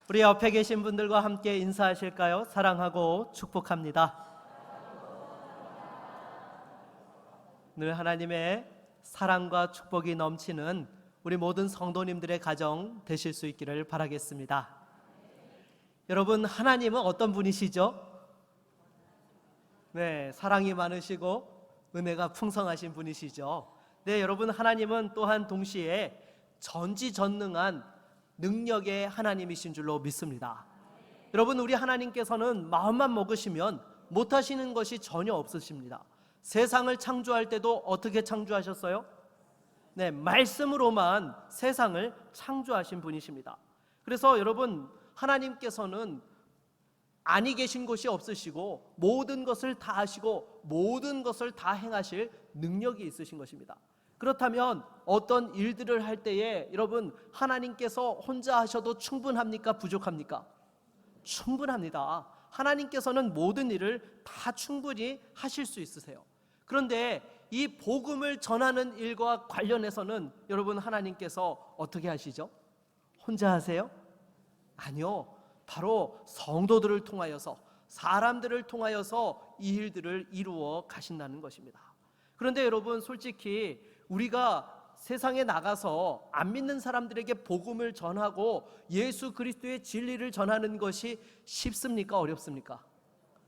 우리 옆에 계신 분들과 함께 인사하실까요? 사랑하고 축복합니다. 늘 하나님의 사랑과 축복이 넘치는 우리 모든 성도님들의 가정 되실 수 있기를 바라겠습니다. 여러분, 하나님은 어떤 분이시죠? 네, 사랑이 많으시고 은혜가 풍성하신 분이시죠. 네, 여러분, 하나님은 또한 동시에 전지전능한 능력의 하나님이신 줄로 믿습니다. 여러분, 우리 하나님께서는 마음만 먹으시면 못하시는 것이 전혀 없으십니다. 세상을 창조할 때도 어떻게 창조하셨어요? 네, 말씀으로만 세상을 창조하신 분이십니다. 그래서 여러분, 하나님께서는 아니 계신 곳이 없으시고 모든 것을 다 하시고 모든 것을 다 행하실 능력이 있으신 것입니다. 그렇다면 어떤 일들을 할 때에 여러분, 하나님께서 혼자 하셔도 충분합니까? 부족합니까? 충분합니다. 하나님께서는 모든 일을 다 충분히 하실 수 있으세요. 그런데 이 복음을 전하는 일과 관련해서는 여러분, 하나님께서 어떻게 하시죠? 혼자 하세요? 아니요. 바로 성도들을 통하여서, 사람들을 통하여서 이 일들을 이루어 가신다는 것입니다. 그런데 여러분, 솔직히 우리가 세상에 나가서 안 믿는 사람들에게 복음을 전하고 예수 그리스도의 진리를 전하는 것이 쉽습니까? 어렵습니까?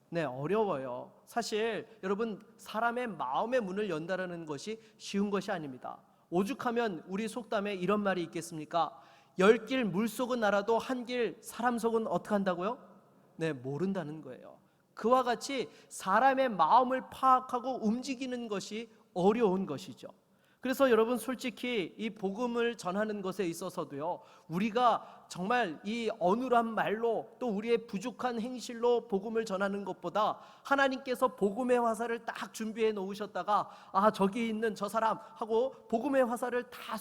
네, 어려워요. 사실 여러분, 사람의 마음의 문을 연다라는 것이 쉬운 것이 아닙니다. 오죽하면 우리 속담에 이런 말이 있겠습니까? 10길 물속은 알아도 한 길 사람 속은 어떻게 한다고요? 네, 모른다는 거예요. 그와 같이 사람의 마음을 파악하고 움직이는 것이 어려운 것이죠. 그래서 여러분, 솔직히 이 복음을 전하는 것에 있어서도요, 우리가 정말 이 어눌한 말로 또 우리의 부족한 행실로 복음을 전하는 것보다 하나님께서 복음의 화살을 딱 준비해 놓으셨다가 저기 있는 저 사람 하고 복음의 화살을 다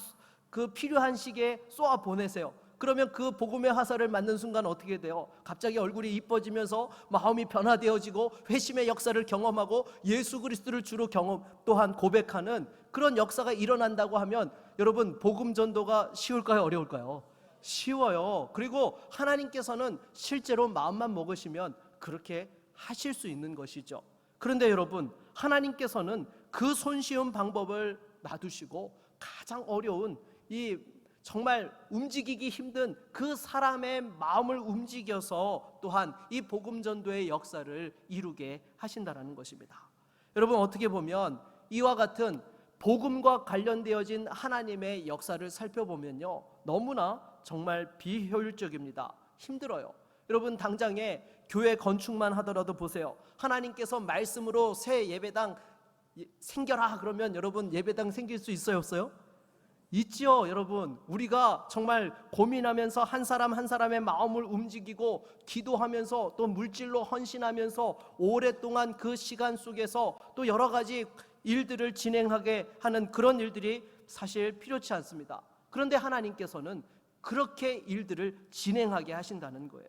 그 필요한 시기에 쏘아 보내세요. 그러면 그 복음의 화살을 맞는 순간 어떻게 돼요? 갑자기 얼굴이 이뻐지면서 마음이 변화되어지고 회심의 역사를 경험하고 예수 그리스도를 주로 경험 또한 고백하는 그런 역사가 일어난다고 하면 여러분, 복음 전도가 쉬울까요? 어려울까요? 쉬워요. 그리고 하나님께서는 실제로 마음만 먹으시면 그렇게 하실 수 있는 것이죠. 그런데 여러분, 하나님께서는 그 손쉬운 방법을 놔두시고 가장 어려운 이 정말 움직이기 힘든 그 사람의 마음을 움직여서 또한 이 복음 전도의 역사를 이루게 하신다라는 것입니다. 여러분, 어떻게 보면 이와 같은 복음과 관련되어진 하나님의 역사를 살펴보면요, 너무나 정말 비효율적입니다. 힘들어요. 여러분, 당장에 교회 건축만 하더라도 보세요. 하나님께서 말씀으로 새 예배당 생겨라 그러면 여러분, 예배당 생길 수 있어요, 없어요? 있지요. 여러분, 우리가 정말 고민하면서 한 사람 한 사람의 마음을 움직이고 기도하면서 또 물질로 헌신하면서 오랫동안 그 시간 속에서 또 여러 가지 일들을 진행하게 하는 그런 일들이 사실 필요치 않습니다. 그런데 하나님께서는 그렇게 일들을 진행하게 하신다는 거예요.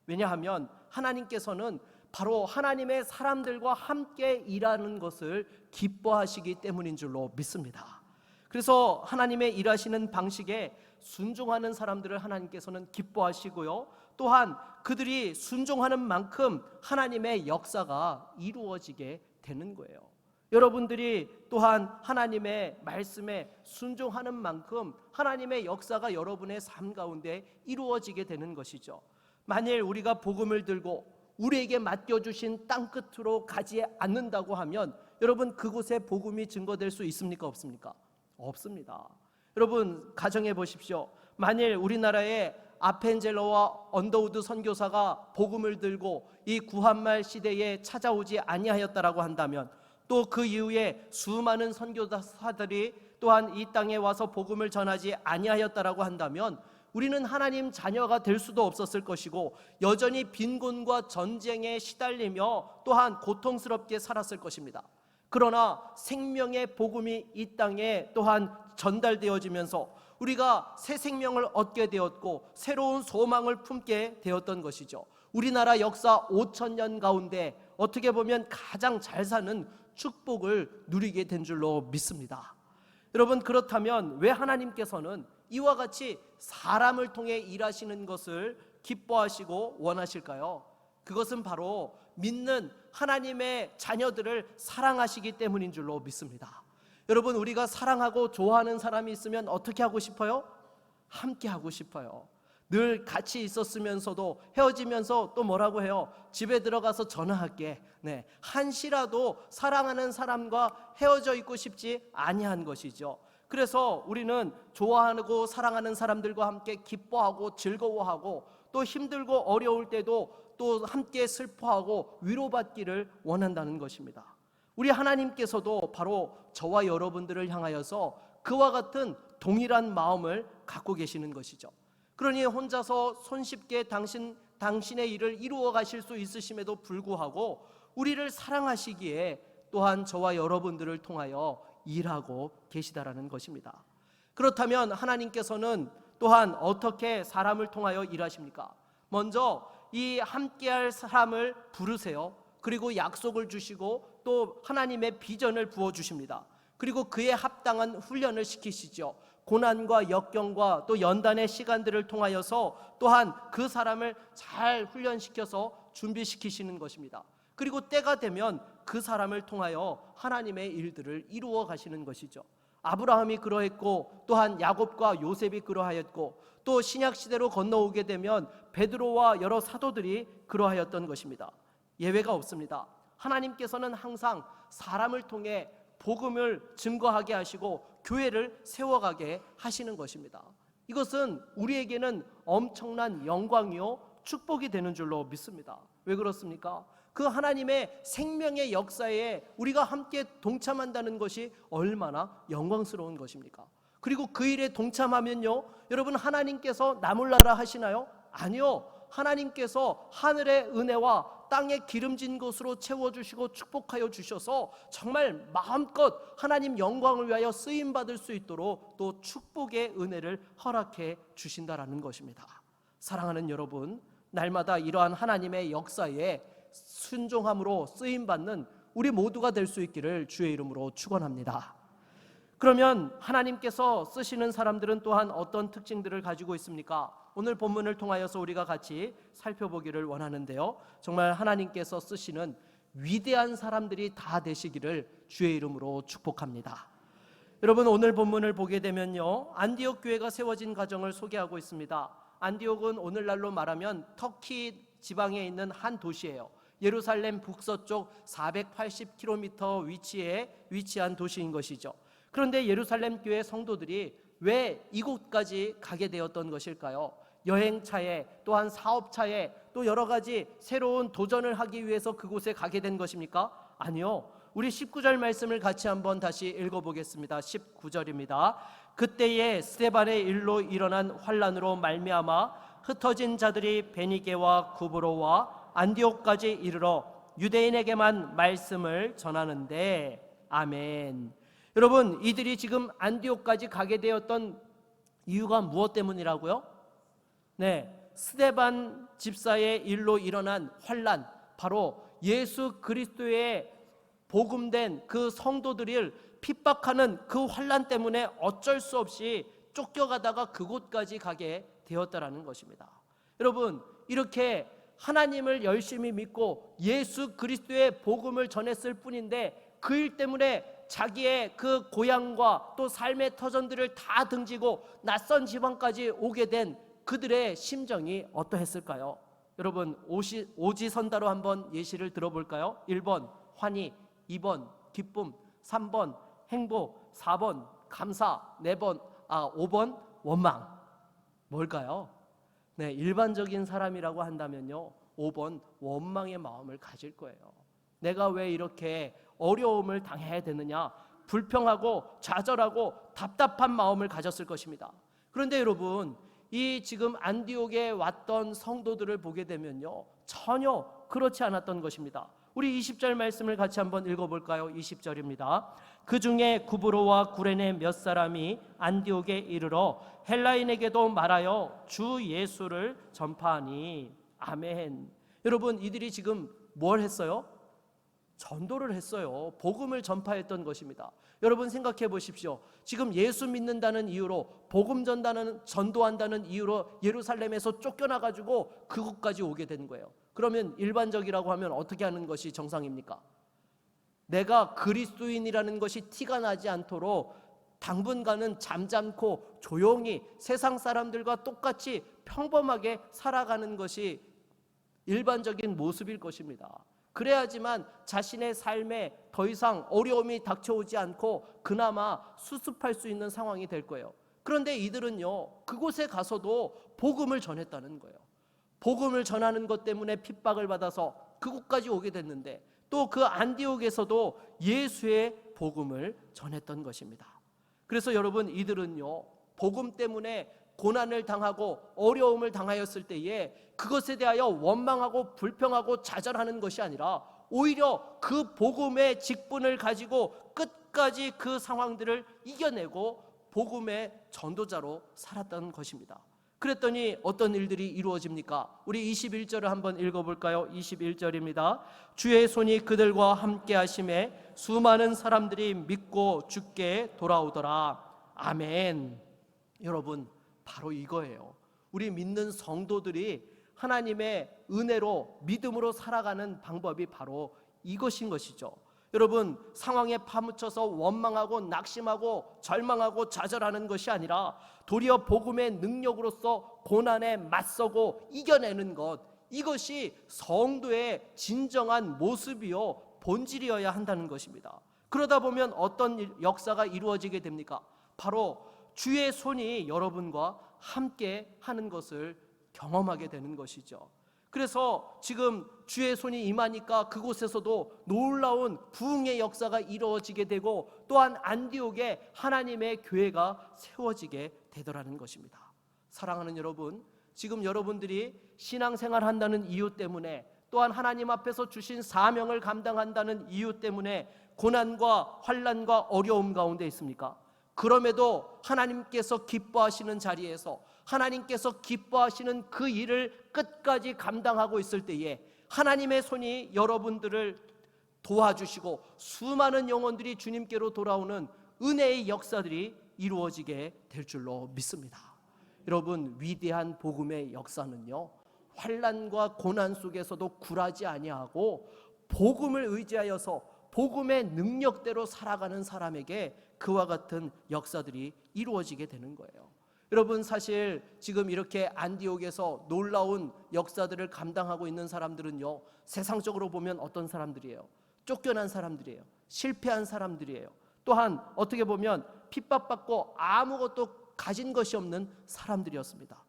왜냐하면 하나님께서는 바로 하나님의 사람들과 함께 일하는 것을 기뻐하시기 때문인 줄로 믿습니다. 그래서 하나님의 일하시는 방식에 순종하는 사람들을 하나님께서는 기뻐하시고요, 또한 그들이 순종하는 만큼 하나님의 역사가 이루어지게 되는 거예요. 여러분들이 또한 하나님의 말씀에 순종하는 만큼 하나님의 역사가 여러분의 삶 가운데 이루어지게 되는 것이죠. 만일 우리가 복음을 들고 우리에게 맡겨주신 땅끝으로 가지 않는다고 하면 여러분, 그곳에 복음이 증거될 수 있습니까? 없습니까? 없습니다. 여러분, 가정해 보십시오. 만일 우리나라에 아펜젤러와 언더우드 선교사가 복음을 들고 이 구한말 시대에 찾아오지 아니하였다라고 한다면, 또 그 이후에 수많은 선교사들이 또한 이 땅에 와서 복음을 전하지 아니하였다라고 한다면 우리는 하나님 자녀가 될 수도 없었을 것이고 여전히 빈곤과 전쟁에 시달리며 또한 고통스럽게 살았을 것입니다. 그러나 생명의 복음이 이 땅에 또한 전달되어지면서 우리가 새 생명을 얻게 되었고 새로운 소망을 품게 되었던 것이죠. 우리나라 역사 5,000년 가운데 어떻게 보면 가장 잘 사는 축복을 누리게 된 줄로 믿습니다. 여러분, 그렇다면 왜 하나님께서는 이와 같이 사람을 통해 일하시는 것을 기뻐하시고 원하실까요? 그것은 바로 믿는 하나님의 자녀들을 사랑하시기 때문인 줄로 믿습니다. 여러분, 우리가 사랑하고 좋아하는 사람이 있으면 어떻게 하고 싶어요? 함께 하고 싶어요. 늘 같이 있었으면서도 헤어지면서 또 뭐라고 해요? 집에 들어가서 전화할게. 한시라도 사랑하는 사람과 헤어져 있고 싶지 아니한 것이죠. 그래서 우리는 좋아하고 사랑하는 사람들과 함께 기뻐하고 즐거워하고 또 힘들고 어려울 때도 또 함께 슬퍼하고 위로받기를 원한다는 것입니다. 우리 하나님께서도 바로 저와 여러분들을 향하여서 그와 같은 동일한 마음을 갖고 계시는 것이죠. 그러니 혼자서 손쉽게 당신의 일을 이루어 가실 수 있으심에도 불구하고 우리를 사랑하시기에 또한 저와 여러분들을 통하여 일하고 계시다라는 것입니다. 그렇다면 하나님께서는 또한 어떻게 사람을 통하여 일하십니까? 먼저 이 함께할 사람을 부르세요. 그리고 약속을 주시고 또 하나님의 비전을 부어주십니다. 그리고 그에 합당한 훈련을 시키시죠. 고난과 역경과 또 연단의 시간들을 통하여서 또한 그 사람을 잘 훈련시켜서 준비시키시는 것입니다. 그리고 때가 되면 그 사람을 통하여 하나님의 일들을 이루어 가시는 것이죠. 아브라함이 그러했고 또한 야곱과 요셉이 그러하였고 또 신약시대로 건너오게 되면 베드로와 여러 사도들이 그러하였던 것입니다. 예외가 없습니다. 하나님께서는 항상 사람을 통해 복음을 증거하게 하시고 교회를 세워가게 하시는 것입니다. 이것은 우리에게는 엄청난 영광이요 축복이 되는 줄로 믿습니다. 왜 그렇습니까? 그 하나님의 생명의 역사에 우리가 함께 동참한다는 것이 얼마나 영광스러운 것입니까? 그리고 그 일에 동참하면요, 여러분, 하나님께서 나 몰라라 하시나요? 아니요. 하나님께서 하늘의 은혜와 땅의 기름진 것으로 채워주시고 축복하여 주셔서 정말 마음껏 하나님 영광을 위하여 쓰임받을 수 있도록 또 축복의 은혜를 허락해 주신다라는 것입니다. 사랑하는 여러분, 날마다 이러한 하나님의 역사에 순종함으로 쓰임받는 우리 모두가 될 수 있기를 주의 이름으로 축원합니다. 그러면 하나님께서 쓰시는 사람들은 또한 어떤 특징들을 가지고 있습니까? 오늘 본문을 통하여서 우리가 같이 살펴보기를 원하는데요, 정말 하나님께서 쓰시는 위대한 사람들이 다 되시기를 주의 이름으로 축복합니다. 여러분, 오늘 본문을 보게 되면요, 안디옥 교회가 세워진 과정을 소개하고 있습니다. 안디옥은 오늘날로 말하면 터키 지방에 있는 한 도시예요. 예루살렘 북서쪽 480km 위치에 위치한 도시인 것이죠. 그런데 예루살렘 교회 성도들이 왜 이곳까지 가게 되었던 것일까요? 여행차에 또한 사업차에 또 여러 가지 새로운 도전을 하기 위해서 그곳에 가게 된 것입니까? 아니요. 우리 19절 말씀을 같이 한번 다시 읽어보겠습니다. 19절입니다. 그때에 스데반의 일로 일어난 환란으로 말미암아 흩어진 자들이 베니게와 구브로와 안디옥까지 이르러 유대인에게만 말씀을 전하는데, 아멘. 여러분, 이들이 지금 안디옥까지 가게 되었던 이유가 무엇 때문이라고요? 스데반 집사의 일로 일어난 환란, 바로 예수 그리스도의 복음된 그 성도들을 핍박하는 그 환란 때문에 어쩔 수 없이 쫓겨가다가 그곳까지 가게 되었다라는 것입니다. 여러분, 이렇게 하나님을 열심히 믿고 예수 그리스도의 복음을 전했을 뿐인데 그 일 때문에 자기의 그 고향과 또 삶의 터전들을 다 등지고 낯선 지방까지 오게 된 그들의 심정이 어떠했을까요? 여러분, 오지선다로 한번 예시를 들어볼까요? 1번 환희, 2번 기쁨, 3번 행복, 4번 감사, 5번 원망. 뭘까요? 일반적인 사람이라고 한다면요, 5번 원망의 마음을 가질 거예요. 내가 왜 이렇게 어려움을 당해야 되느냐, 불평하고 좌절하고 답답한 마음을 가졌을 것입니다. 그런데 여러분, 이 지금 안디옥에 왔던 성도들을 보게 되면요, 전혀 그렇지 않았던 것입니다. 우리 20절 말씀을 같이 한번 읽어볼까요? 20절입니다. 그 중에 구브로와 구레네 몇 사람이 안디옥에 이르러 헬라인에게도 말하여 주 예수를 전파하니, 아멘. 여러분, 이들이 지금 뭘 했어요? 전도를 했어요. 복음을 전파했던 것입니다. 여러분 생각해 보십시오. 지금 예수 믿는다는 이유로, 복음 전도한다는 이유로 예루살렘에서 쫓겨나가지고 그곳까지 오게 된 거예요. 그러면 일반적이라고 하면 어떻게 하는 것이 정상입니까? 내가 그리스도인이라는 것이 티가 나지 않도록 당분간은 잠잠고 조용히 세상 사람들과 똑같이 평범하게 살아가는 것이 일반적인 모습일 것입니다. 그래야지만 자신의 삶에 더 이상 어려움이 닥쳐오지 않고 그나마 수습할 수 있는 상황이 될 거예요. 그런데 이들은요, 그곳에 가서도 복음을 전했다는 거예요. 복음을 전하는 것 때문에 핍박을 받아서 그곳까지 오게 됐는데, 또 그 안디옥에서도 예수의 복음을 전했던 것입니다. 그래서 여러분, 이들은요, 복음 때문에 고난을 당하고 어려움을 당하였을 때에 그것에 대하여 원망하고 불평하고 좌절하는 것이 아니라 오히려 그 복음의 직분을 가지고 끝까지 그 상황들을 이겨내고 복음의 전도자로 살았던 것입니다. 그랬더니 어떤 일들이 이루어집니까? 우리 21절을 한번 읽어볼까요? 21절입니다. 주의 손이 그들과 함께 하심에 수많은 사람들이 믿고 주께 돌아오더라. 아멘. 여러분, 바로 이거예요. 우리 믿는 성도들이 하나님의 은혜로 믿음으로 살아가는 방법이 바로 이것인 것이죠. 여러분, 상황에 파묻혀서 원망하고 낙심하고 절망하고 좌절하는 것이 아니라 도리어 복음의 능력으로서 고난에 맞서고 이겨내는 것, 이것이 성도의 진정한 모습이요 본질이어야 한다는 것입니다. 그러다 보면 어떤 역사가 이루어지게 됩니까? 바로 주의 손이 여러분과 함께 하는 것을 경험하게 되는 것이죠. 그래서 지금 주의 손이 임하니까 그곳에서도 놀라운 부흥의 역사가 이루어지게 되고, 또한 안디옥에 하나님의 교회가 세워지게 되더라는 것입니다. 사랑하는 여러분, 지금 여러분들이 신앙생활 한다는 이유 때문에, 또한 하나님 앞에서 주신 사명을 감당한다는 이유 때문에 고난과 환난과 어려움 가운데 있습니까? 그럼에도 하나님께서 기뻐하시는 자리에서 하나님께서 기뻐하시는 그 일을 끝까지 감당하고 있을 때에 하나님의 손이 여러분들을 도와주시고 수많은 영혼들이 주님께로 돌아오는 은혜의 역사들이 이루어지게 될 줄로 믿습니다. 여러분, 위대한 복음의 역사는요, 환난과 고난 속에서도 굴하지 아니하고 복음을 의지하여서 복음의 능력대로 살아가는 사람에게 그와 같은 역사들이 이루어지게 되는 거예요. 여러분, 사실 지금 이렇게 안디옥에서 놀라운 역사들을 감당하고 있는 사람들은요, 세상적으로 보면 어떤 사람들이에요? 쫓겨난 사람들이에요. 실패한 사람들이에요. 또한 어떻게 보면 핍박받고 아무것도 가진 것이 없는 사람들이었습니다.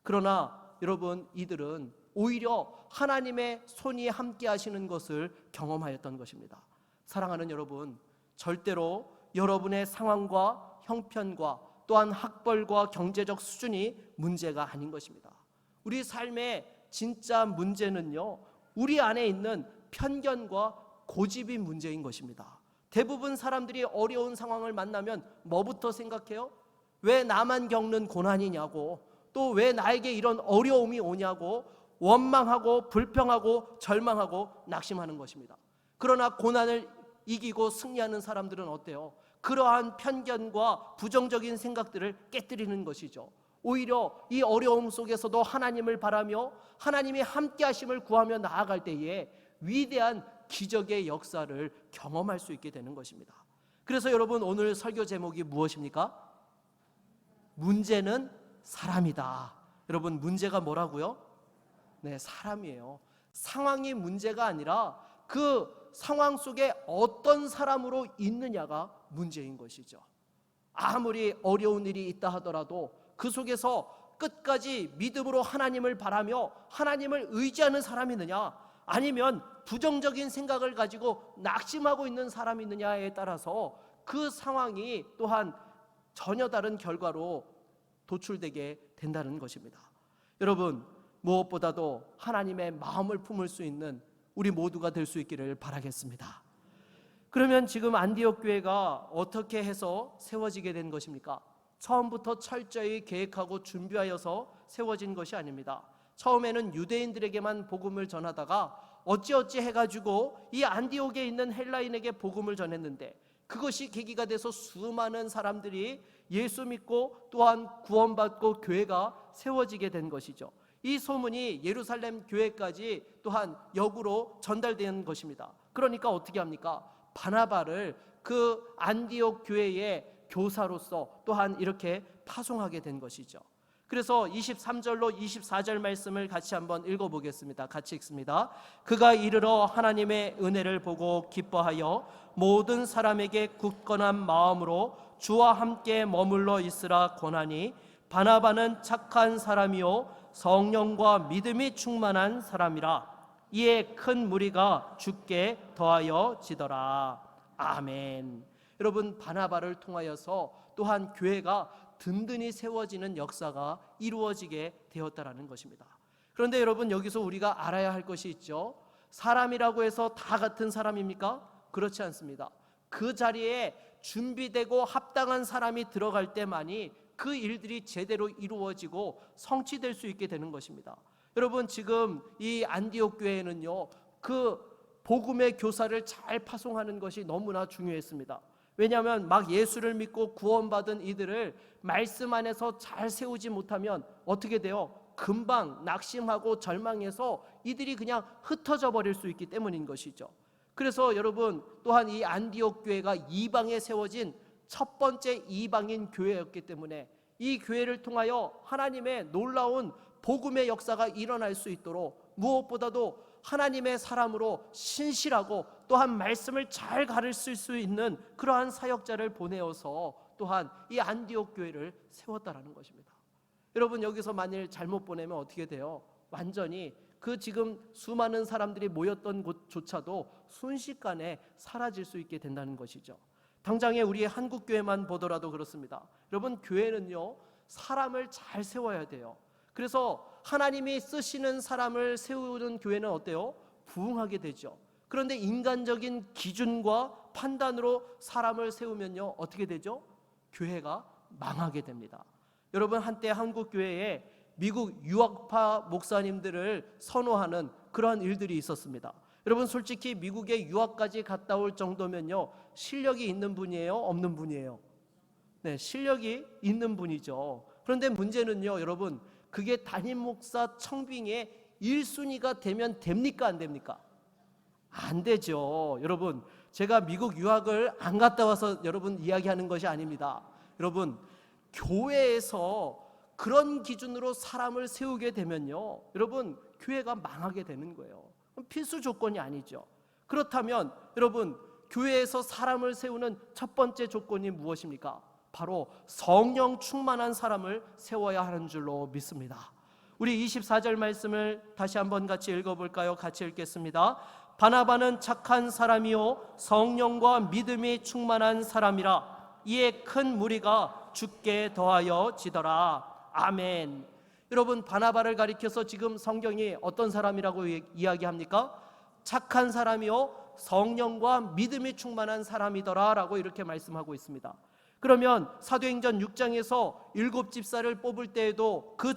그러나 여러분, 이들은 오히려 하나님의 손이 함께 하시는 것을 경험하였던 것입니다. 사랑하는 여러분, 절대로 여러분의 상황과 형편과 또한 학벌과 경제적 수준이 문제가 아닌 것입니다. 우리 삶의 진짜 문제는요, 우리 안에 있는 편견과 고집이 문제인 것입니다. 대부분 사람들이 어려운 상황을 만나면 뭐부터 생각해요? 왜 나만 겪는 고난이냐고, 또 왜 나에게 이런 어려움이 오냐고 원망하고 불평하고 절망하고 낙심하는 것입니다. 그러나 고난을 이기고 승리하는 사람들은 어때요? 그러한 편견과 부정적인 생각들을 깨뜨리는 것이죠. 오히려 이 어려움 속에서도 하나님을 바라며 하나님이 함께 하심을 구하며 나아갈 때에 위대한 기적의 역사를 경험할 수 있게 되는 것입니다. 그래서 여러분, 오늘 설교 제목이 무엇입니까? 문제는 사람이다. 여러분, 문제가 뭐라고요? 네, 사람이에요. 상황이 문제가 아니라 그 상황 속에 어떤 사람으로 있느냐가 문제인 것이죠. 아무리 어려운 일이 있다 하더라도 그 속에서 끝까지 믿음으로 하나님을 바라며 하나님을 의지하는 사람이 있느냐, 아니면 부정적인 생각을 가지고 낙심하고 있는 사람이 있느냐에 따라서 그 상황이 또한 전혀 다른 결과로 도출되게 된다는 것입니다. 여러분, 무엇보다도 하나님의 마음을 품을 수 있는 우리 모두가 될 수 있기를 바라겠습니다. 그러면 지금 안디옥 교회가 어떻게 해서 세워지게 된 것입니까? 처음부터 철저히 계획하고 준비하여서 세워진 것이 아닙니다. 처음에는 유대인들에게만 복음을 전하다가 어찌어찌 해가지고 이 안디옥에 있는 헬라인에게 복음을 전했는데, 그것이 계기가 돼서 수많은 사람들이 예수 믿고 또한 구원받고 교회가 세워지게 된 것이죠. 이 소문이 예루살렘 교회까지 또한 역으로 전달된 것입니다. 그러니까 어떻게 합니까? 바나바를 그 안디옥 교회의 교사로서 또한 이렇게 파송하게 된 것이죠. 그래서 23절로 24절 말씀을 같이 한번 읽어보겠습니다. 같이 읽습니다. 그가 이르러 하나님의 은혜를 보고 기뻐하여 모든 사람에게 굳건한 마음으로 주와 함께 머물러 있으라 권하니 바나바는 착한 사람이요 성령과 믿음이 충만한 사람이라. 이에 큰 무리가 주께 더하여 지더라. 아멘. 여러분, 바나바를 통하여서 또한 교회가 든든히 세워지는 역사가 이루어지게 되었다라는 것입니다. 그런데 여러분, 여기서 우리가 알아야 할 것이 있죠. 사람이라고 해서 다 같은 사람입니까? 그렇지 않습니다. 그 자리에 준비되고 합당한 사람이 들어갈 때만이 그 일들이 제대로 이루어지고 성취될 수 있게 되는 것입니다. 여러분, 지금 이 안디옥 교회에는요, 그 복음의 교사를 잘 파송하는 것이 너무나 중요했습니다. 왜냐하면 막 예수를 믿고 구원받은 이들을 말씀 안에서 잘 세우지 못하면 어떻게 돼요? 금방 낙심하고 절망해서 이들이 그냥 흩어져 버릴 수 있기 때문인 것이죠. 그래서 여러분, 또한 이 안디옥 교회가 이방에 세워진 첫 번째 이방인 교회였기 때문에 이 교회를 통하여 하나님의 놀라운 복음의 역사가 일어날 수 있도록 무엇보다도 하나님의 사람으로 신실하고 또한 말씀을 잘 가르칠 수 있는 그러한 사역자를 보내어서 또한 이 안디옥 교회를 세웠다라는 것입니다. 여러분, 여기서 만일 잘못 보내면 어떻게 돼요? 완전히 그 지금 수많은 사람들이 모였던 곳조차도 순식간에 사라질 수 있게 된다는 것이죠. 당장에 우리의 한국 교회만 보더라도 그렇습니다. 여러분, 교회는요, 사람을 잘 세워야 돼요. 그래서 하나님이 쓰시는 사람을 세우는 교회는 어때요? 부흥하게 되죠. 그런데 인간적인 기준과 판단으로 사람을 세우면요, 어떻게 되죠? 교회가 망하게 됩니다. 여러분, 한때 한국 교회에 미국 유학파 목사님들을 선호하는 그러한 일들이 있었습니다. 여러분, 솔직히 미국에 유학까지 갔다 올 정도면요, 실력이 있는 분이에요? 없는 분이에요? 네, 실력이 있는 분이죠. 그런데 문제는요, 여러분, 그게 담임 목사 청빙의 1순위가 되면 됩니까? 안 됩니까? 안 되죠. 여러분, 제가 미국 유학을 안 갔다 와서 여러분 이야기하는 것이 아닙니다. 여러분, 교회에서 그런 기준으로 사람을 세우게 되면요, 여러분, 교회가 망하게 되는 거예요. 필수 조건이 아니죠. 그렇다면 여러분, 교회에서 사람을 세우는 첫 번째 조건이 무엇입니까? 바로 성령 충만한 사람을 세워야 하는 줄로 믿습니다. 우리 24절 말씀을 다시 한번 같이 읽어볼까요? 같이 읽겠습니다. 바나바는 착한 사람이요 성령과 믿음이 충만한 사람이라. 이에 큰 무리가 주께 더하여 지더라. 아멘. 여러분, 바나바를 가리켜서 지금 성경이 어떤 사람이라고 이야기합니까? 착한 사람이요 성령과 믿음이 충만한 사람이더라 라고 이렇게 말씀하고 있습니다. 그러면 사도행전 6장에서 7집사를 뽑을 때에도 그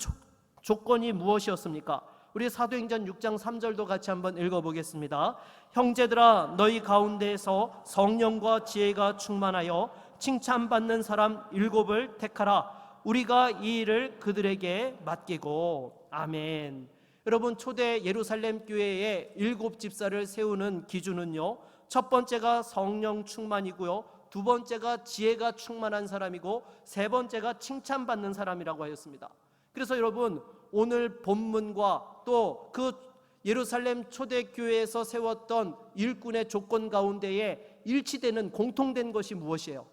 조건이 무엇이었습니까? 우리 사도행전 6장 3절도 같이 한번 읽어보겠습니다. 형제들아, 너희 가운데에서 성령과 지혜가 충만하여 칭찬받는 사람 7을 택하라. 우리가 이 일을 그들에게 맡기고. 아멘. 여러분, 초대 예루살렘 교회의 7집사를 세우는 기준은요, 첫 번째가 성령 충만이고요, 두 번째가 지혜가 충만한 사람이고, 세 번째가 칭찬받는 사람이라고 하였습니다. 그래서 여러분, 오늘 본문과 또 그 예루살렘 초대교회에서 세웠던 일꾼의 조건 가운데에 일치되는 공통된 것이 무엇이에요?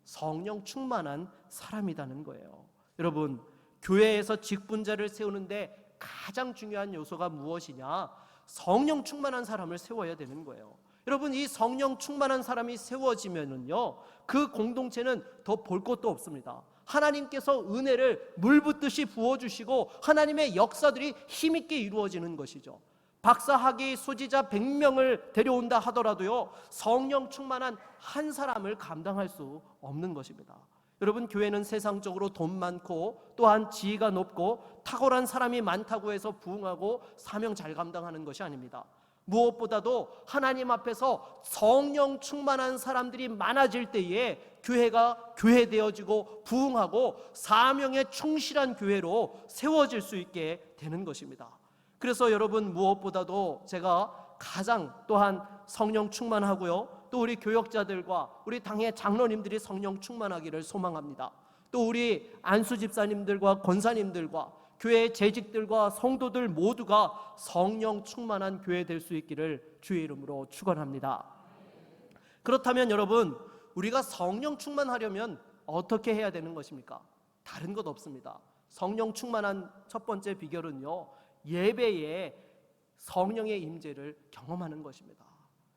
성령 충만한 사람이라는 거예요. 여러분, 교회에서 직분자를 세우는데 가장 중요한 요소가 무엇이냐? 성령 충만한 사람을 세워야 되는 거예요. 여러분, 이 성령 충만한 사람이 세워지면은요, 그 공동체는 더 볼 것도 없습니다. 하나님께서 은혜를 물붓듯이 부어주시고 하나님의 역사들이 힘있게 이루어지는 것이죠. 박사학위 소지자 100명을 데려온다 하더라도요, 성령 충만한 한 사람을 감당할 수 없는 것입니다. 여러분, 교회는 세상적으로 돈 많고 또한 지위가 높고 탁월한 사람이 많다고 해서 부흥하고 사명 잘 감당하는 것이 아닙니다. 무엇보다도 하나님 앞에서 성령 충만한 사람들이 많아질 때에 교회가 교회되어지고 부흥하고 사명에 충실한 교회로 세워질 수 있게 되는 것입니다. 그래서 여러분, 무엇보다도 제가 가장 또한 성령 충만하고요, 또 우리 교역자들과 우리 당의 장로님들이 성령 충만하기를 소망합니다. 또 우리 안수 집사님들과 권사님들과 교회의 재직들과 성도들 모두가 성령 충만한 교회 될 수 있기를 주의 이름으로 축원합니다. 그렇다면 여러분, 우리가 성령 충만하려면 어떻게 해야 되는 것입니까? 다른 것 없습니다. 성령 충만한 첫 번째 비결은요, 예배에 성령의 임재를 경험하는 것입니다.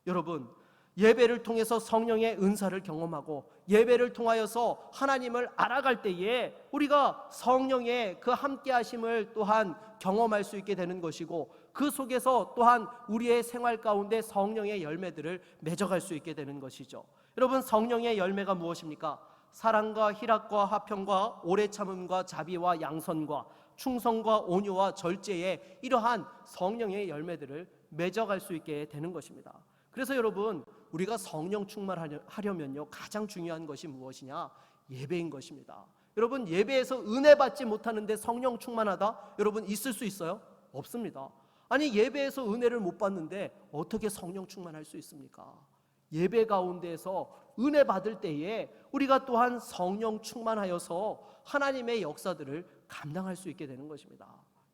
여러분, 예배를 통해서 성령의 은사를 경험하고 예배를 통하여서 하나님을 알아갈 때에 우리가 성령의 그 함께 하심을 또한 경험할 수 있게 되는 것이고, 그 속에서 또한 우리의 생활 가운데 성령의 열매들을 맺어갈 수 있게 되는 것이죠. 여러분, 성령의 열매가 무엇입니까? 사랑과 희락과 화평과 오래 참음과 자비와 양선과 충성과 온유와 절제의 이러한 성령의 열매들을 맺어갈 수 있게 되는 것입니다. 그래서 여러분, 우리가 성령 충만하려면요, 가장 중요한 것이 무엇이냐? 예배인 것입니다. 여러분, 예배에서 은혜 받지 못하는데 성령 충만하다? 여러분, 있을 수 있어요? 없습니다. 아니, 예배에서 은혜를 못 받는데 어떻게 성령 충만할 수 있습니까? 예배 가운데에서 은혜 받을 때에 우리가 또한 성령 충만하여서 하나님의 역사들을 감당할 수 있게 되는 것입니다.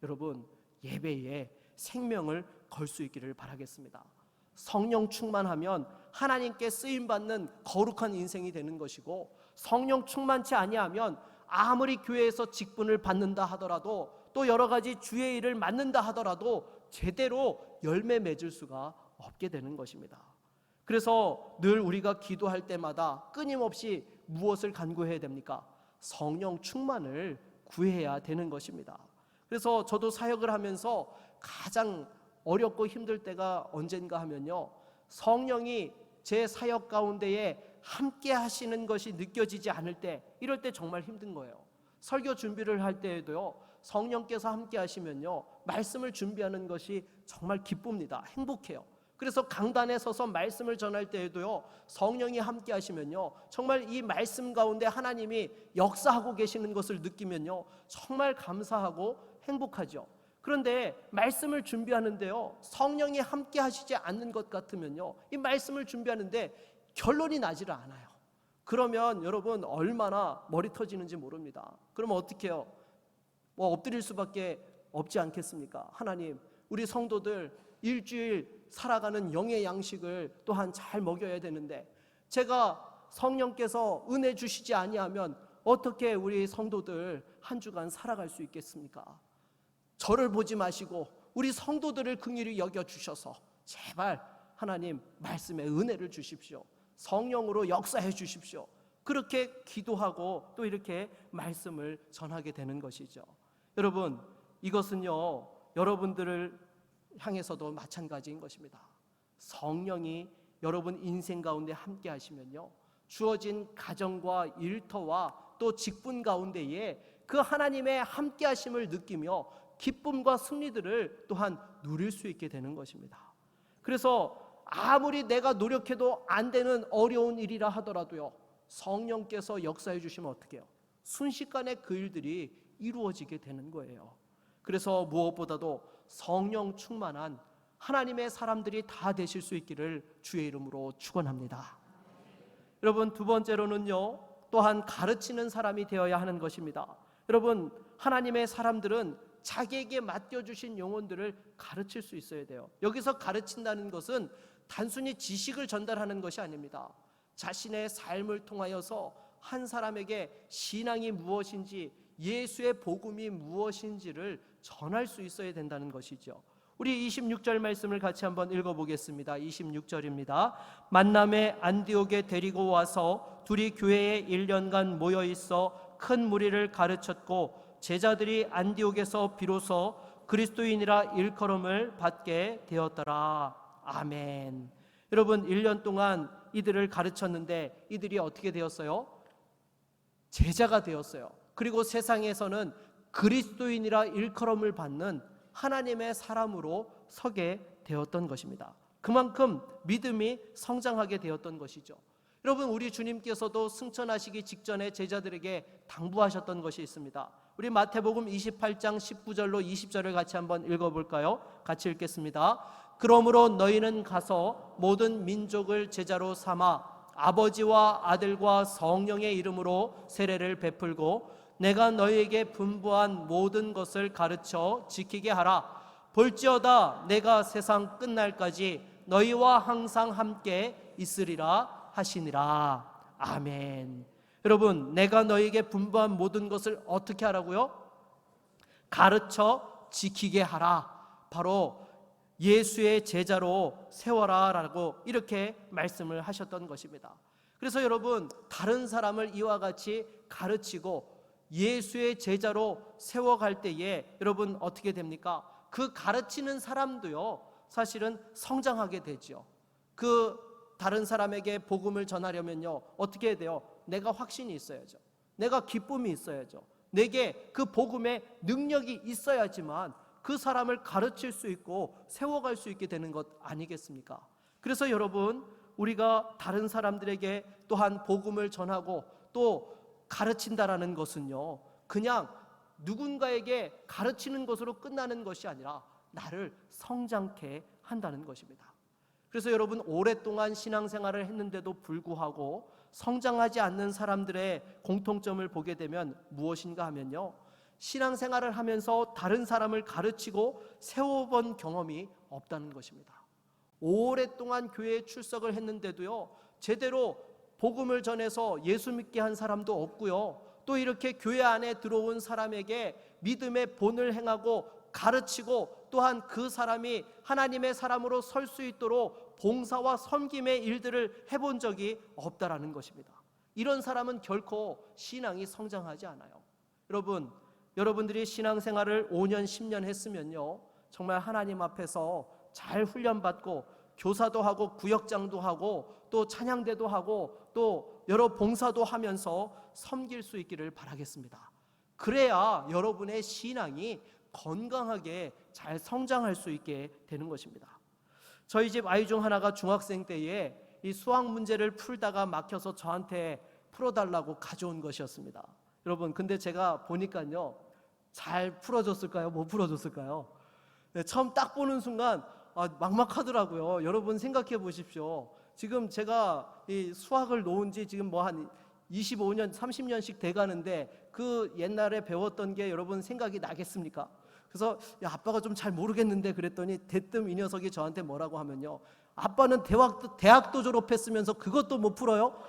여러분, 예배에 생명을 걸 수 있기를 바라겠습니다. 성령 충만하면 하나님께 쓰임받는 거룩한 인생이 되는 것이고, 성령 충만치 아니하면 아무리 교회에서 직분을 받는다 하더라도, 또 여러 가지 주의 일을 맡는다 하더라도 제대로 열매 맺을 수가 없게 되는 것입니다. 그래서 늘 우리가 기도할 때마다 끊임없이 무엇을 간구해야 됩니까? 성령 충만을 구해야 되는 것입니다. 그래서 저도 사역을 하면서 가장 어렵고 힘들 때가 언젠가 하면요, 성령이 제 사역 가운데에 함께 하시는 것이 느껴지지 않을 때, 이럴 때 정말 힘든 거예요. 설교 준비를 할 때에도요, 성령께서 함께 하시면요, 말씀을 준비하는 것이 정말 기쁩니다. 행복해요. 그래서 강단에 서서 말씀을 전할 때에도요, 성령이 함께 하시면요, 정말 이 말씀 가운데 하나님이 역사하고 계시는 것을 느끼면요, 정말 감사하고 행복하죠. 그런데 말씀을 준비하는데요, 성령이 함께 하시지 않는 것 같으면요, 이 말씀을 준비하는데 결론이 나지를 않아요. 그러면 여러분, 얼마나 머리 터지는지 모릅니다. 그러면 어떻게 해요? 엎드릴 수밖에 없지 않겠습니까? 하나님, 우리 성도들 일주일 살아가는 영의 양식을 또한 잘 먹여야 되는데, 제가 성령께서 은혜 주시지 아니하면 어떻게 우리 성도들 한 주간 살아갈 수 있겠습니까? 저를 보지 마시고 우리 성도들을 긍휼히 여겨주셔서 제발 하나님 말씀에 은혜를 주십시오. 성령으로 역사해 주십시오. 그렇게 기도하고 또 이렇게 말씀을 전하게 되는 것이죠. 여러분, 이것은요, 여러분들을 향해서도 마찬가지인 것입니다. 성령이 여러분 인생 가운데 함께 하시면요, 주어진 가정과 일터와 또 직분 가운데에 그 하나님의 함께 하심을 느끼며 기쁨과 승리들을 또한 누릴 수 있게 되는 것입니다. 그래서 아무리 내가 노력해도 안 되는 어려운 일이라 하더라도요, 성령께서 역사해 주시면 어떻게 해요? 순식간에 그 일들이 이루어지게 되는 거예요. 그래서 무엇보다도 성령 충만한 하나님의 사람들이 다 되실 수 있기를 주의 이름으로 축원합니다. 여러분, 두 번째로는요, 또한 가르치는 사람이 되어야 하는 것입니다. 여러분, 하나님의 사람들은 자기에게 맡겨주신 영혼들을 가르칠 수 있어야 돼요. 여기서 가르친다는 것은 단순히 지식을 전달하는 것이 아닙니다. 자신의 삶을 통하여서 한 사람에게 신앙이 무엇인지, 예수의 복음이 무엇인지를 전할 수 있어야 된다는 것이죠. 우리 26절 말씀을 같이 한번 읽어보겠습니다. 26절입니다. 만남에 안디옥에 데리고 와서 둘이 교회에 1년간 모여 있어 큰 무리를 가르쳤고, 제자들이 안디옥에서 비로소 그리스도인이라 일컬음을 받게 되었더라. 아멘. 여러분, 1년 동안 이들을 가르쳤는데 이들이 어떻게 되었어요? 제자가 되었어요. 그리고 세상에서는 그리스도인이라 일컬음을 받는 하나님의 사람으로 서게 되었던 것입니다. 그만큼 믿음이 성장하게 되었던 것이죠. 여러분, 우리 주님께서도 승천하시기 직전에 제자들에게 당부하셨던 것이 있습니다. 우리 마태복음 28장 19절로 20절을 같이 한번 읽어볼까요? 같이 읽겠습니다. 그러므로 너희는 가서 모든 민족을 제자로 삼아 아버지와 아들과 성령의 이름으로 세례를 베풀고 내가 너희에게 분부한 모든 것을 가르쳐 지키게 하라. 볼지어다 내가 세상 끝날까지 너희와 항상 함께 있으리라 하시니라. 아멘. 여러분, 내가 너희에게 분부한 모든 것을 어떻게 하라고요? 가르쳐 지키게 하라. 바로 예수의 제자로 세워라 라고 이렇게 말씀을 하셨던 것입니다. 그래서 여러분, 다른 사람을 이와 같이 가르치고 예수의 제자로 세워갈 때에 여러분 어떻게 됩니까? 그 가르치는 사람도요, 사실은 성장하게 되죠. 그 다른 사람에게 복음을 전하려면요, 어떻게 해야 돼요? 내가 확신이 있어야죠. 내가 기쁨이 있어야죠. 내게 그 복음의 능력이 있어야지만 그 사람을 가르칠 수 있고 세워갈 수 있게 되는 것 아니겠습니까? 그래서 여러분, 우리가 다른 사람들에게 또한 복음을 전하고 또 가르친다라는 것은요, 그냥 누군가에게 가르치는 것으로 끝나는 것이 아니라 나를 성장케 한다는 것입니다. 그래서 여러분, 오랫동안 신앙생활을 했는데도 불구하고 성장하지 않는 사람들의 공통점을 보게 되면 무엇인가 하면요, 신앙생활을 하면서 다른 사람을 가르치고 세워본 경험이 없다는 것입니다. 오랫동안 교회에 출석을 했는데도요, 제대로 복음을 전해서 예수 믿게 한 사람도 없고요, 또 이렇게 교회 안에 들어온 사람에게 믿음의 본을 행하고 가르치고 또한 그 사람이 하나님의 사람으로 설 수 있도록 봉사와 섬김의 일들을 해본 적이 없다라는 것입니다. 이런 사람은 결코 신앙이 성장하지 않아요. 여러분들이 신앙생활을 5년 10년 했으면요, 정말 하나님 앞에서 잘 훈련받고 교사도 하고 구역장도 하고 또 찬양대도 하고 또 여러 봉사도 하면서 섬길 수 있기를 바라겠습니다. 그래야 여러분의 신앙이 건강하게 잘 성장할 수 있게 되는 것입니다. 저희 집 아이 중 하나가 중학생 때에 이 수학 문제를 풀다가 막혀서 저한테 풀어달라고 가져온 것이었습니다. 여러분, 근데 제가 보니까요, 잘 풀어줬을까요? 못 풀어줬을까요? 네, 처음 딱 보는 순간 막막하더라고요. 여러분 생각해 보십시오. 지금 제가 이 수학을 놓은 지 지금 뭐 한 25년, 30년씩 돼가는데 그 옛날에 배웠던 게 여러분 생각이 나겠습니까? 그래서 야, 아빠가 좀 잘 모르겠는데 그랬더니 대뜸 이 녀석이 저한테 뭐라고 하면요, 아빠는 대학도 졸업했으면서 그것도 못 풀어요?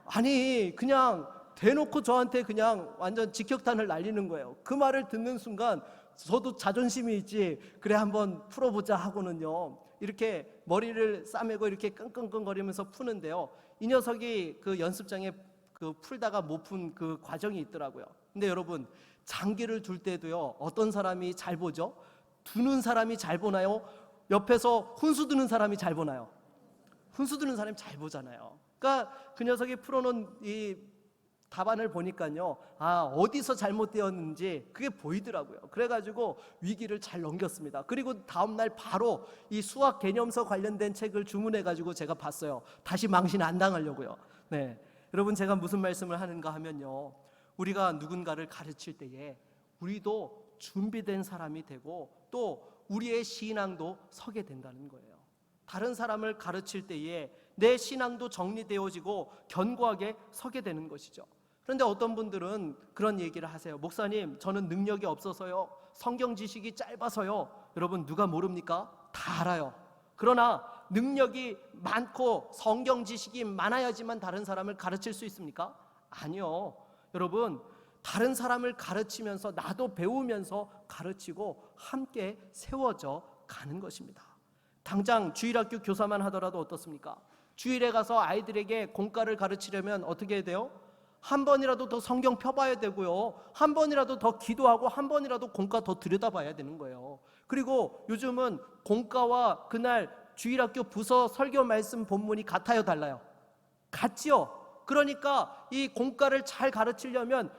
아니, 그냥 대놓고 저한테 그냥 완전 직격탄을 날리는 거예요. 그 말을 듣는 순간 저도 자존심이 있지, 그래 한번 풀어보자 하고는요, 이렇게 머리를 싸매고 이렇게 끙끙끙거리면서 푸는데요, 이 녀석이 그 연습장에 그 풀다가 못 푼 그 과정이 있더라고요. 근데 여러분, 장기를 둘 때도요, 어떤 사람이 잘 보죠? 두는 사람이 잘 보나요? 옆에서 훈수 두는 사람이 잘 보나요? 훈수 두는 사람이 잘 보잖아요. 그러니까 그 녀석이 풀어놓은 이 답안을 보니까요, 어디서 잘못되었는지 그게 보이더라고요. 그래가지고 위기를 잘 넘겼습니다. 그리고 다음날 바로 이 수학 개념서 관련된 책을 주문해가지고 제가 봤어요. 다시 망신 안 당하려고요. 네, 여러분, 제가 무슨 말씀을 하는가 하면요, 우리가 누군가를 가르칠 때에 우리도 준비된 사람이 되고 또 우리의 신앙도 서게 된다는 거예요. 다른 사람을 가르칠 때에 내 신앙도 정리되어지고 견고하게 서게 되는 것이죠. 그런데 어떤 분들은 그런 얘기를 하세요. 목사님, 저는 능력이 없어서요, 성경 지식이 짧아서요. 여러분, 누가 모릅니까? 다 알아요. 그러나 능력이 많고 성경 지식이 많아야지만 다른 사람을 가르칠 수 있습니까? 아니요. 여러분, 다른 사람을 가르치면서 나도 배우면서 가르치고 함께 세워져 가는 것입니다. 당장 주일학교 교사만 하더라도 어떻습니까? 주일에 가서 아이들에게 공과를 가르치려면 어떻게 해야 돼요? 한 번이라도 더 성경 펴봐야 되고요, 한 번이라도 더 기도하고 한 번이라도 공과 더 들여다봐야 되는 거예요. 그리고 요즘은 공과와 그날 주일학교 부서 설교 말씀 본문이 같아요, 달라요? 같지요. 그러니까 이 공과를 잘 가르치려면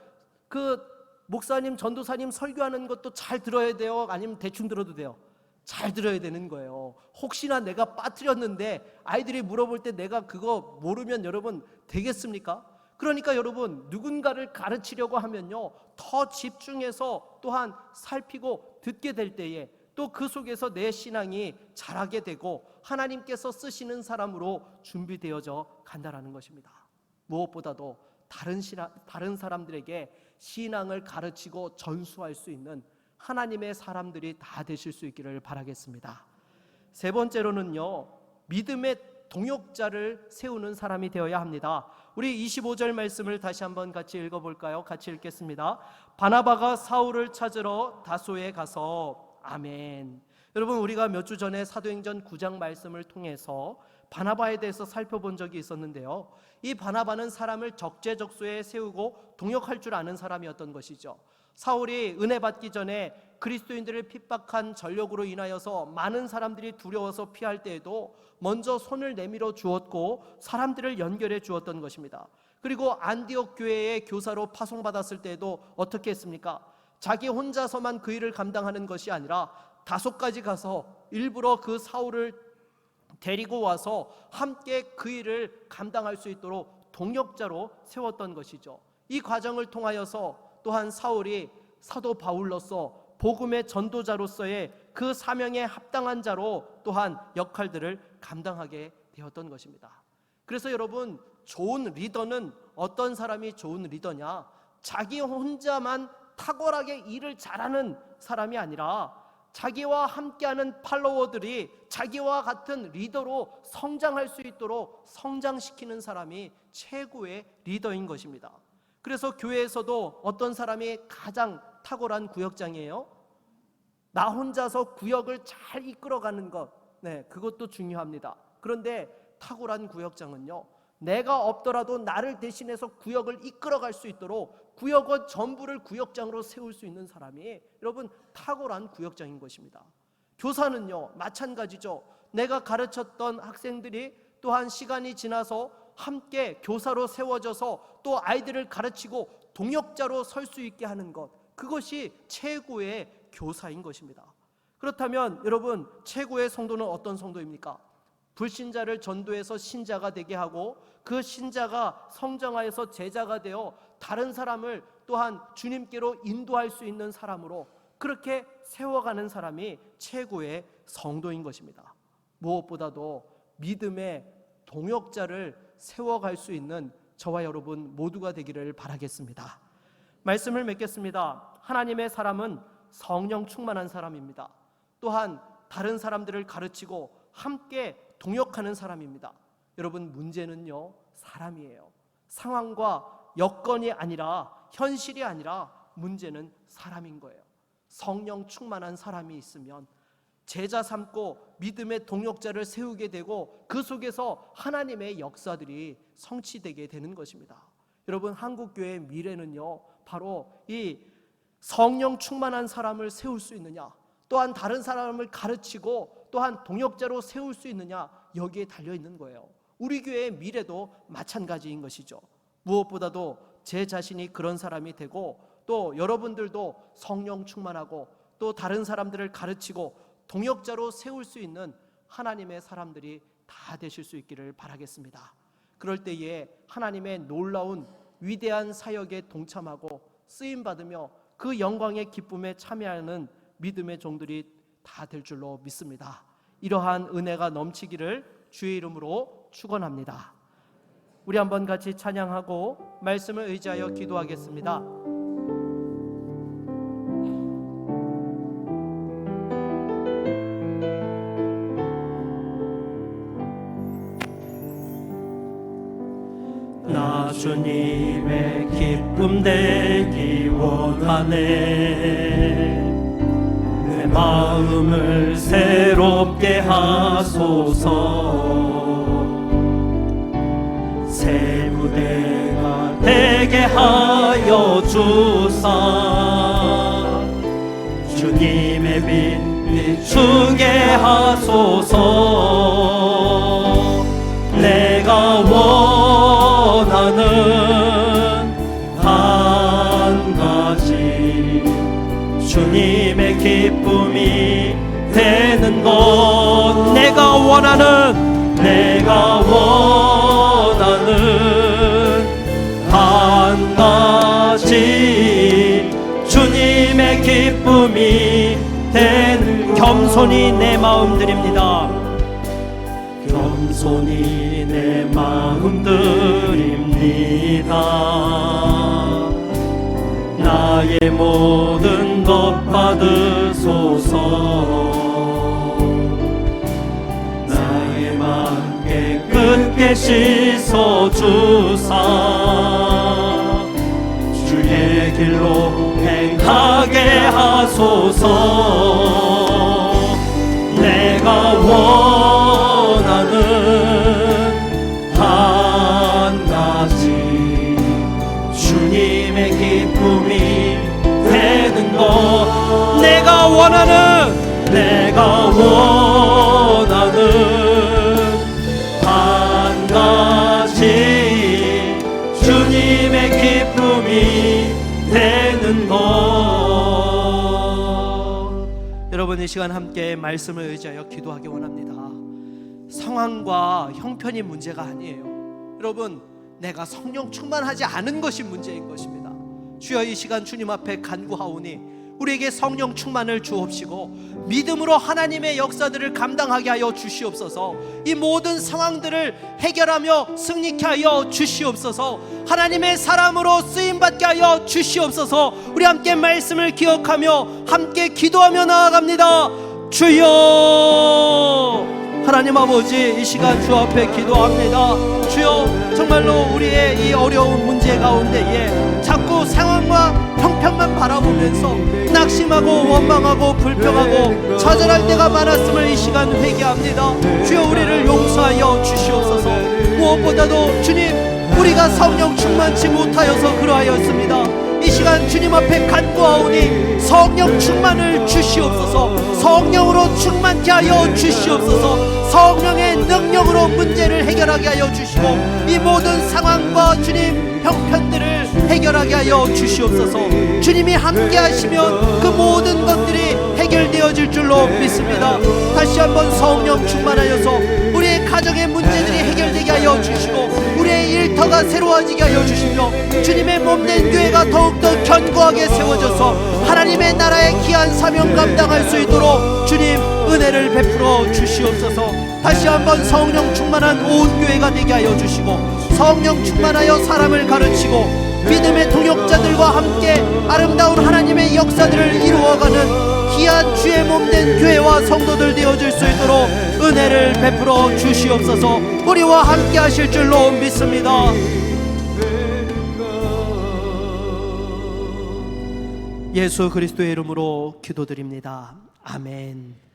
그 목사님, 전도사님 설교하는 것도 잘 들어야 돼요? 아니면 대충 들어도 돼요? 잘 들어야 되는 거예요. 혹시나 내가 빠뜨렸는데 아이들이 물어볼 때 내가 그거 모르면 여러분 되겠습니까? 그러니까 여러분, 누군가를 가르치려고 하면요, 더 집중해서 또한 살피고 듣게 될 때에 또 그 속에서 내 신앙이 자라게 되고 하나님께서 쓰시는 사람으로 준비되어져 간다라는 것입니다. 무엇보다도 다른 사람들에게 신앙을 가르치고 전수할 수 있는 하나님의 사람들이 다 되실 수 있기를 바라겠습니다. 세 번째로는요, 믿음의 동역자를 세우는 사람이 되어야 합니다. 우리 25절 말씀을 다시 한번 같이 읽어볼까요? 같이 읽겠습니다. 바나바가 사울을 찾으러 다소에 가서. 아멘. 여러분, 우리가 몇 주 전에 사도행전 9장 말씀을 통해서 바나바에 대해서 살펴본 적이 있었는데요, 이 바나바는 사람을 적재적소에 세우고 동역할 줄 아는 사람이었던 것이죠. 사울이 은혜 받기 전에 그리스도인들을 핍박한 전력으로 인하여서 많은 사람들이 두려워서 피할 때에도 먼저 손을 내밀어 주었고 사람들을 연결해 주었던 것입니다. 그리고 안디옥 교회의 교사로 파송받았을 때에도 어떻게 했습니까? 자기 혼자서만 그 일을 감당하는 것이 아니라 다소까지 가서 일부러 그 사울을 데리고 와서 함께 그 일을 감당할 수 있도록 동역자로 세웠던 것이죠. 이 과정을 통하여서 또한 사울이 사도 바울로서 복음의 전도자로서의 그 사명에 합당한 자로 또한 역할들을 감당하게 되었던 것입니다. 그래서 여러분, 좋은 리더는 어떤 사람이 좋은 리더냐? 자기 혼자만 탁월하게 일을 잘하는 사람이 아니라 자기와 함께하는 팔로워들이 자기와 같은 리더로 성장할 수 있도록 성장시키는 사람이 최고의 리더인 것입니다. 그래서 교회에서도 어떤 사람이 가장 탁월한 구역장이에요? 나 혼자서 구역을 잘 이끌어가는 것, 그것도 중요합니다. 그런데 탁월한 구역장은요, 내가 없더라도 나를 대신해서 구역을 이끌어갈 수 있도록 구역원 전부를 구역장으로 세울 수 있는 사람이 여러분 탁월한 구역장인 것입니다. 교사는요, 마찬가지죠. 내가 가르쳤던 학생들이 또한 시간이 지나서 함께 교사로 세워져서 또 아이들을 가르치고 동역자로 설 수 있게 하는 것, 그것이 최고의 교사인 것입니다. 그렇다면 여러분, 최고의 성도는 어떤 성도입니까? 불신자를 전도해서 신자가 되게 하고 그 신자가 성장하여서 제자가 되어 다른 사람을 또한 주님께로 인도할 수 있는 사람으로 그렇게 세워가는 사람이 최고의 성도인 것입니다. 무엇보다도 믿음의 동역자를 세워갈 수 있는 저와 여러분 모두가 되기를 바라겠습니다. 말씀을 맺겠습니다. 하나님의 사람은 성령 충만한 사람입니다. 또한 다른 사람들을 가르치고 함께 동역하는 사람입니다. 여러분, 문제는요, 사람이에요. 상황과 여건이 아니라, 현실이 아니라 문제는 사람인 거예요. 성령 충만한 사람이 있으면 제자 삼고 믿음의 동역자를 세우게 되고 그 속에서 하나님의 역사들이 성취되게 되는 것입니다. 여러분, 한국교회의 미래는요, 바로 이 성령 충만한 사람을 세울 수 있느냐, 또한 다른 사람을 가르치고 또한 동역자로 세울 수 있느냐, 여기에 달려있는 거예요. 우리 교회의 미래도 마찬가지인 것이죠. 무엇보다도 제 자신이 그런 사람이 되고 또 여러분들도 성령 충만하고 또 다른 사람들을 가르치고 동역자로 세울 수 있는 하나님의 사람들이 다 되실 수 있기를 바라겠습니다. 그럴 때에 하나님의 놀라운 위대한 사역에 동참하고 쓰임받으며 그 영광의 기쁨에 참여하는 믿음의 종들이 다 될 줄로 믿습니다. 이러한 은혜가 넘치기를 주의 이름으로 축원합니다. 우리 한번 같이 찬양하고 말씀을 의지하여 기도하겠습니다. 나 주님의 기쁨 되기 원하네. 내 마음을 새롭게 하소서. 새 무대가 되게 하여 주사. 주님의 빛 비추게 하소서. 내가 원하는 한 가지 내가 원하는 한 가지 주님의 기쁨이 되는 겸손히 내 마음 드립니다. 겸손히 내 마음 드립니다. 나의 모든 것 받으소서. 나의 맘 깨끗게 씻어주사 주의 길로 행하게 하소서. 내가 원하는 한 가지 주님의 기쁨이 되는 것. 내가 원하는 한 가지 주님의 기쁨이 되는 것. 여러분, 이 시간 함께 말씀을 의지하여 기도하기 원합니다. 상황과 형편이 문제가 아니에요. 여러분, 내가 성령 충만하지 않은 것이 문제인 것입니다. 주여, 이 시간 주님 앞에 간구하오니 우리에게 성령 충만을 주옵시고 믿음으로 하나님의 역사들을 감당하게 하여 주시옵소서. 이 모든 상황들을 해결하며 승리케 하여 주시옵소서. 하나님의 사람으로 쓰임받게 하여 주시옵소서. 우리 함께 말씀을 기억하며 함께 기도하며 나아갑니다. 주여, 하나님 아버지, 이 시간 주 앞에 기도합니다. 주여, 정말로 우리의 이 어려운 문제 가운데에 자꾸 상황과 형편만 바라보면서 낙심하고 원망하고 불평하고 좌절할 때가 많았음을 이 시간 회개합니다. 주여, 우리를 용서하여 주시옵소서. 무엇보다도 주님, 우리가 성령 충만치 못하여서 그러하였습니다. 이 시간 주님 앞에 간구하오니 성령 충만을 주시옵소서. 성령으로 충만케 하여 주시옵소서. 성령의 능력으로 문제를 해결하게 하여 주시고 이 모든 상황과 주님 형편들을 해결하게 하여 주시옵소서. 주님이 함께 하시면 그 모든 것들이 해결되어질 줄로 믿습니다. 다시 한번 성령 충만하여서 우리의 가정의 문제들이 해결되게 하여 주시고 우리의 일터가 새로워지게 하여 주시며 주님의 몸된 교회가 더욱더 견고하게 세워져서 하나님의 나라의 귀한 사명 감당할 수 있도록 주님 은혜를 베풀어 주시옵소서. 다시 한번 성령 충만한 온 교회가 되게 하여 주시고 성령 충만하여 사람을 가르치고 믿음의 동역자들과 함께 아름다운 하나님의 역사들을 이루어가는 귀한 주의 몸된 교회와 성도들 되어질 수 있도록 은혜를 베풀어 주시옵소서. 우리와 함께 하실 줄로 믿습니다. 예수 그리스도의 이름으로 기도드립니다. 아멘.